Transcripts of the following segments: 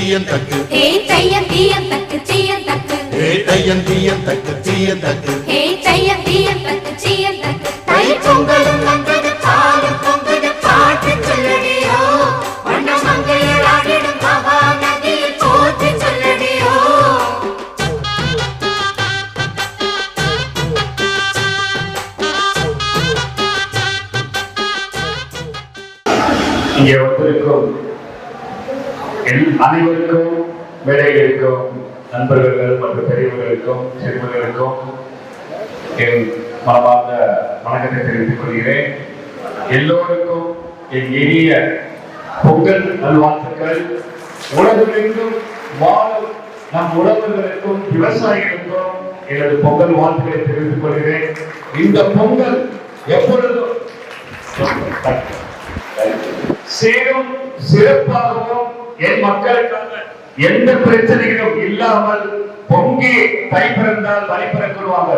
தீயந்தக்கு ஹே தையம் தீயந்தக்கு தீயந்தக்கு ஹே தையம் தீயந்தக்கு தீயந்தக்கு ஹே தையம் தீயந்தக்கு தீயந்தக்கு தை பொங்கலும் வந்தது பாலும் பொங்குது பாட்டு சொல்லடியோ வண்ண மங்கையர் ஆடிடும் மகா நதியில் போற்றி சொல்லடியோ. இங்கே வந்திருக்கும் அனைவருக்கும் மேடையில் இருக்கும் நண்பர்கள் மற்றும் பெரியவர்களுக்கும் சிறுவர்களுக்கும் என் மனமார்ந்த வணக்கத்தை தெரிவித்துக் கொள்கிறேன். எல்லோருக்கும் என் இனிய பொங்கல் நல்வாழ்த்துக்கள். உலகமெங்கும் வாழும் நம் உறவுகளுக்கும் விவசாயிகளுக்கும் எனது பொங்கல் வாழ்த்துக்களை தெரிவித்துக் கொள்கிறேன். இந்த பொங்கல் எப்பொழுதும் சேரும் சிறப்பாகவும் என் மக்களுக்காக எந்த பிரச்சனைகளும் இல்லாமல் பொங்கி தை பிறந்தால் வழி பிறக்குவாங்க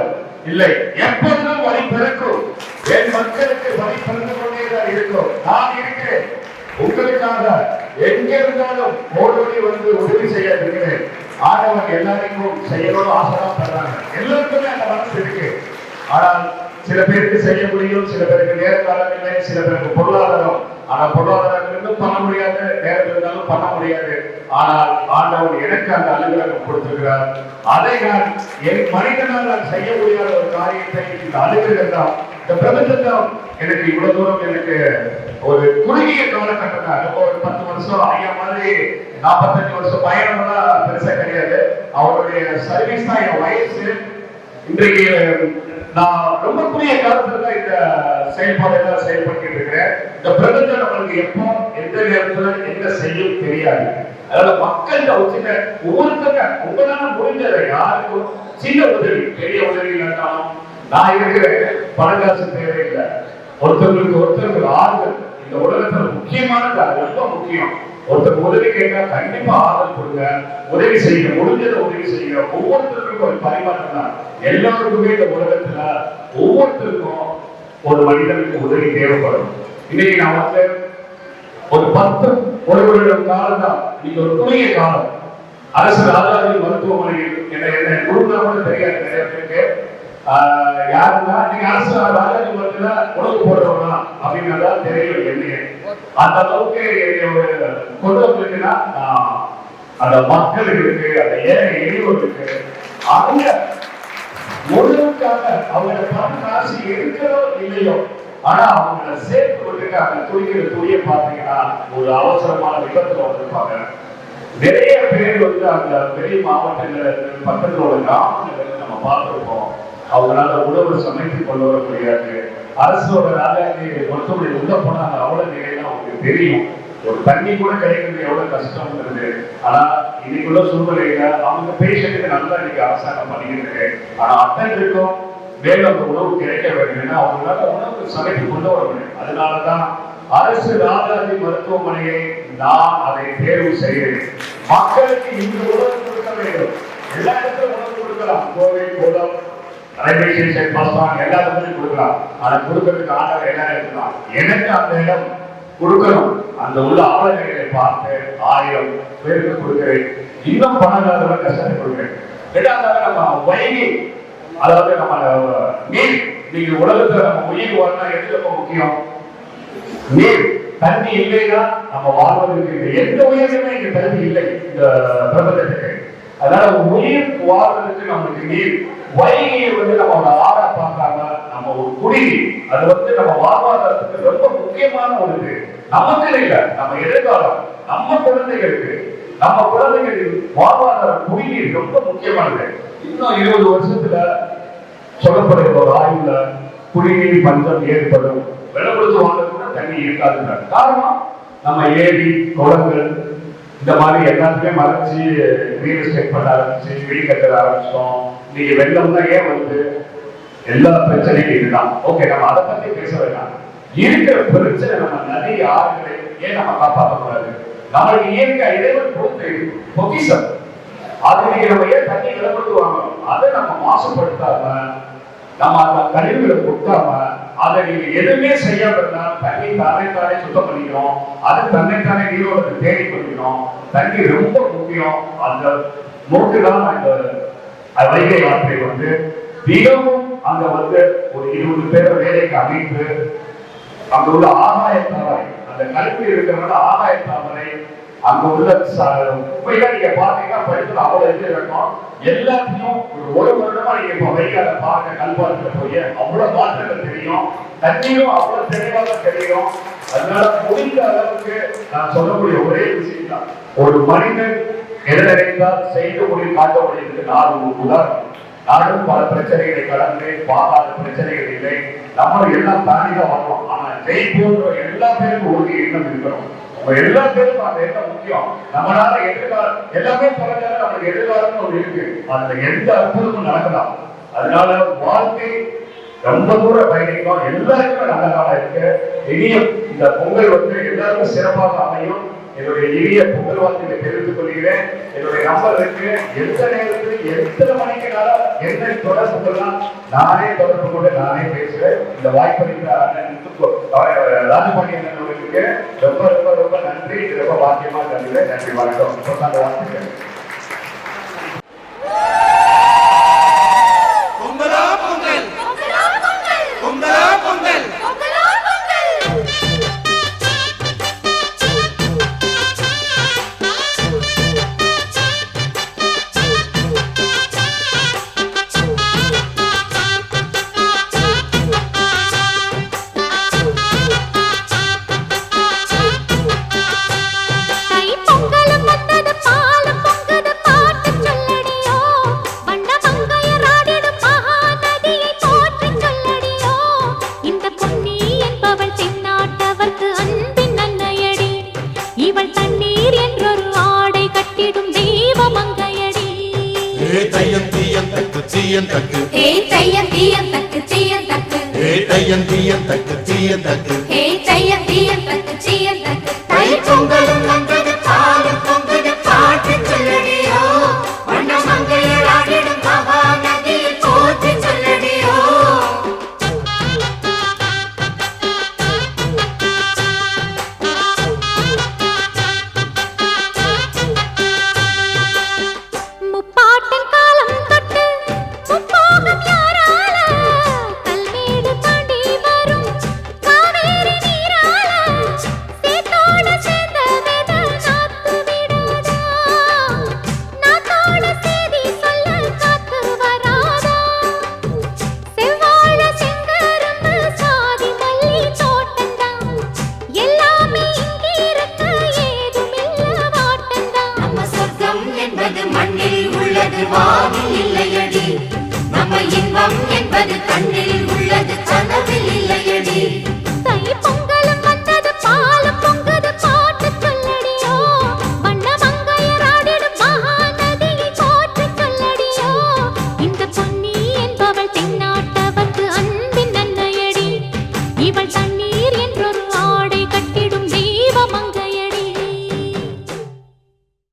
இல்லை, எப்பொழுதும் வழி பிறக்கும். என் மக்களுக்கு வழி பிறந்து கொண்டேதான் இருக்கும். நான் இருக்கிறேன் உங்களுக்காக. எங்க இருந்தாலும் ஓடோடி வந்து உதவி செய்ய இருக்கிறேன். ஆனவன் எல்லாருக்கும் செய்யணும்னு ஆசைதான் பண்றாங்க. எல்லாருக்குமே அந்த மனசு இருக்கு. ஆனால் சில பேருக்கு செய்ய முடியும், சில பேருக்கு நேர காலம் இல்லை, சில பேருக்கு பொருளாதாரம். ஆனா பொருளாதாரம் இருந்தும் பண்ண முடியாது, நேரம் இருந்தாலும் பண்ண முடியாது. ஆனால் ஆண்டவன் எனக்கு அந்த அலுவலகம் கொடுத்திருக்கிறார். அதை நான் என் மனிதனால் நான் செய்ய முடியாத ஒரு காரியத்தை இந்த அலுவலகம் தான், இந்த பிரபஞ்சம் தான் எனக்கு இவ்வளவு தூரம் எனக்கு ஒரு குறுகிய காலகட்டத்தாக ஒரு 10 வருஷம் ஐயா மாதிரி 45 வருஷம் பயணம் எல்லாம் பெருசா கிடையாது. அவருடைய சர்வீஸ் தான் என் வயசு. இன்றைக்கு நான் ரொம்ப குறுகிய காலத்துல தான் இந்த செயல்பாடுகளை செயல்பட்டு இருக்கிறேன். இந்த பிரபஞ்சம் நம்மளுக்கு எப்போ எந்த நேரத்துல என்ன செய்யும் தெரியாது. அதனால மக்கள் ஒவ்வொருத்தங்க உங்களால முடிஞ்சதை யாருக்கும் சின்ன உதவி பெரிய உதவி இல்லைன்னாலும் நான் இருக்கிறேன். பணக்காசு தேவையில்லை. ஒருத்தருக்கு ஆறுதல் இந்த உலகத்துல முக்கியமானது, அது ரொம்ப முக்கியம். ஒருத்தருக்கு உதவி கேட்டா கண்டிப்பா ஆதரவு கொடுங்க, உதவி செய்யுங்க, முடிஞ்சதை உதவி செய்யுங்க. ஒவ்வொருத்தருக்கும் ஒரு பரிமாற்றம் தான். எல்லாருக்குமே இந்த உலகத்துல ஒவ்வொருத்தருக்கும் ஒரு மனிதனுக்கு உதவி தேவைப்படும். இன்னைக்கு நான் வந்து ஒரு 10 வருடம் காலம் தான், நீங்க ஒரு குறுகிய காலம் அரசு ராஜாஜி மருத்துவமனையில் என்ன குருனா கூட தெரியாது நிறைய பேருக்கு. யாருன்னா நீங்க அரசு ராஜாஜி மருத்துவ உணவு போடுறவங்களா அப்படின்னா தெரியும். என்னைய அந்த அளவுக்கு கொண்டு வந்திருக்குன்னா அந்த மக்களுக்கு அந்த ஏழை எளியோருக்கு அவங்க முழுக்காக அவங்க பணம் காசு இருக்கிறதோ இல்லையோ, ஆனா அவங்களை சேர்த்து கொண்டிருக்காங்க. துணிக்கிற துணியை பார்த்தீங்கன்னா ஒரு அவசரமான விபத்துல வந்திருப்பாங்க. நிறைய பேர் வந்து அந்த பெரிய மாவட்டங்கள் பக்கத்தில் உள்ள கிராமங்கள் நம்ம பார்த்துருப்போம். அவங்களால உணவு சமைத்து கொண்டு வர முடியாது. அரசோட மருத்துவமனை உள்ள போனாங்க, அவ்வளவு நிலையெல்லாம் அவங்களுக்கு தெரியும். ஒரு தண்ணி கூட கிடைக்கிறது எவ்வளவு கஷ்டம்ங்கிறது. ஆனா இன்னைக்குள்ள சூழ்நிலையில அவங்க பேஷண்ட்டுக்கு நல்லா இன்னைக்கு அரசாங்கம் பண்ணிக்கிட்டு இருக்கு. ஆனா அத்தனைக்கும் மேலும் அந்த உணவு கிடைக்க வேண்டும், அவங்களால உணவு சமைத்து கொண்டு வர முடியும். அதனாலதான் அரசு ராஜாஜி மருத்துவமனையை நான் அதை தேர்வு செய்கிறேன். மக்களுக்கு இந்த உணவு கொடுக்க வேண்டும். எல்லா இடத்துல உணவு கொடுக்கலாம். கோவில், குளம், ரயில்வே ஸ்டேஷன், பஸ் ஸ்டாண்ட் எல்லா இடத்துலையும் கொடுக்கலாம். ஆனா கொடுக்கறதுக்கு ஆண்டவர் எல்லா இடத்துலாம் எனக்கு அந்த இடம் கொடுக்கணும். அந்த உள்ள ஆளுநர்களை பார்த்து 1000 பேருக்கு கொடுக்கிறேன். இன்னும் பணக்காரர்கள் கஷ்டத்தை கொடுக்கிறேன். ரெண்டாவது நம்ம வைகை, அதாவது நம்ம நீர். நீங்க உலகத்துல நம்ம உயிர் வரணும் எது ரொம்ப முக்கியம்? நீர். தண்ணி இல்லைன்னா நம்ம வாழ்வதற்கு எந்த உயிரிலுமே இங்க தண்ணி இல்லை இந்த பிரபஞ்சத்துக்கு. அதனால உயிர் வாழ்வதற்கு நம்மளுக்கு நீர். வைகையை வந்து நம்ம ஆறா பார்க்காம நம்ம ஒரு குடிநீர், அது வந்து நம்ம வாழ்வாதாரத்துக்கு ரொம்ப முக்கியமான ஒரு இது. நமக்கு இல்லை, நம்ம எதிர்காலம் நம்ம குழந்தைகளுக்கு, நம்ம குழந்தைகளின் வாழ்வாதாரம் குடிநீர் ரொம்ப முக்கியமானது. இன்னும் 20 வருஷத்துல சொல்லப்படுகிற ஒரு ஆய்வுல குடிநீர் பஞ்சம் ஏற்படும், வெள்ளம் கொடுத்து வாங்க கூட தண்ணி இருக்காதுன்ற காரணம் நம்ம ஏரி, குளங்கள் இந்த மாதிரி எல்லாத்துக்குமே மறைச்சு ரியல் எஸ்டேட் பண்ண ஆரம்பிச்சு வீடு கட்ட ஆரம்பிச்சோம். நீங்க வெள்ளம் தான் ஏன் வந்து எல்லா பிரச்சனையும் இதுதான். ஓகே, நம்ம அதை பத்தி பேச வேண்டாம். இருக்கிற பிரச்சனை நம்ம நதி, ஆறுகளை ஏன் நம்ம காப்பாற்றக்கூடாது? நம்மளுக்கு இயற்கை இறைவன் கொடுத்து பொக்கிஷம், அது நீங்க நம்ம ஏன் தண்ணி விளப்படுத்து வாங்கணும்? அதை நம்ம மாசுபடுத்தாம, நம்ம அந்த கழிவுகளை கொடுக்காம அதை நீங்க எதுவுமே செய்யாம இருந்தால் தண்ணி தன்னைத்தானே சுத்தம் பண்ணிக்கணும், அது தன்னைத்தானே நீரோட தேடி பண்ணிக்கணும். தண்ணி ரொம்ப முக்கியம். அந்த நோக்குதான் இந்த வைகை ஆற்றை வந்து தினமும் அங்க வந்து ஒரு 20 பேர் வேலைக்கு அமைத்து அங்க உள்ள ஆகாய தாமரை, அந்த கல்வி இருக்கிறவங்க ஆகாய தாமரை, அங்க உள்ள குப்பையில நீங்க பாத்தீங்கன்னா படிப்புல அவ்வளவு இது இருக்கும். எல்லாத்தையும் ஒரு வருடமா நீங்க இப்ப வைகால பார்க்க கல்பாத்துல போய் அவ்வளவு மாற்றங்கள் தெரியும். தண்ணியும் அவ்வளவு தெளிவாக தெரியும். அதனால முடிந்த அளவுக்கு நான் சொல்லக்கூடிய ஒரே விஷயம் தான், ஒரு மனிதன் எதை நினைத்தால் செய்து முடிவு காட்ட முடியுது. நாடு உதாரணம், நாடும் பல பிரச்சனைகளை கடந்து பாதாத பிரச்சனைகள் இல்லை, நம்மளும் எல்லாம் தாண்டிதான் வரணும். ஆனா ஜெயிப்போன்ற எல்லா பேருக்கும் உறுதி எண்ணம் இருக்கணும். எல்லா பேருக்கும் அந்த எண்ணம் முக்கியம். நம்மளால எதிர்காலம் எல்லாமே பரவாயில்ல, நமக்கு எதிர்காலம்னு ஒன்று இருக்கு, அதுல எந்த அற்புதமும் நடக்கலாம். அதனால வாழ்க்கை ரொம்ப தூரம் பயணிக்கும், எல்லாருக்குமே நல்ல காலம் இருக்கு. இனிய இந்த பொங்கல் வந்து எல்லாருக்கும் சிறப்பாக அமையும். என்னுடைய இனிய பொங்கல் வாழ்க்கையை தெரிவித்துக் கொள்கிறேன். என்னுடைய நம்பர் இருக்கு, எந்த நேரத்தில் எத்தனை மணிக்குனாலும் என்ன தொடர்பு கொள்ளலாம், நானே தொடர்பு கொண்டு நானே பேசுவேன். இந்த வாய்ப்பளித்த ராஜபாண்டியன் அவர்களுக்கு ரொம்ப ரொம்ப ரொம்ப நன்றி. ரொம்ப பாக்கியமா கருதுகிறேன். நன்றி, வணக்கம். அந்த வாழ்த்துக்கள். தைப்பொங்கலும் வந்தது, பாலும் பொங்குது, பாட்டு சொல்லடியோ, வண்ண மங்கையர் ஆடிடும் மகா நதியை போற்றி சொல்லடியோ. முப்பாட்டின் காலம் தொட்டு முப்போகம் யாரால, கல்மேடு தாண்டி வரும் காவேரி நீரால, சேத்தோட சேர்ந்த வித நாத்து விடாதா, நாத்தோட சேதி சொல்ல காத்து வராதா, செவ்வாழ செங்கரும்பு சாதி மல்லி தோட்டந்தான், எல்லாமே இங்கிருக்க ஏதுமில்ல வாட்டந்தான். நம்ம சொர்க்கம் என்பது மண்ணில் உள்ளது, வானில் இல்லையடி, நம்ம இன்பம் என்பது கண்ணில்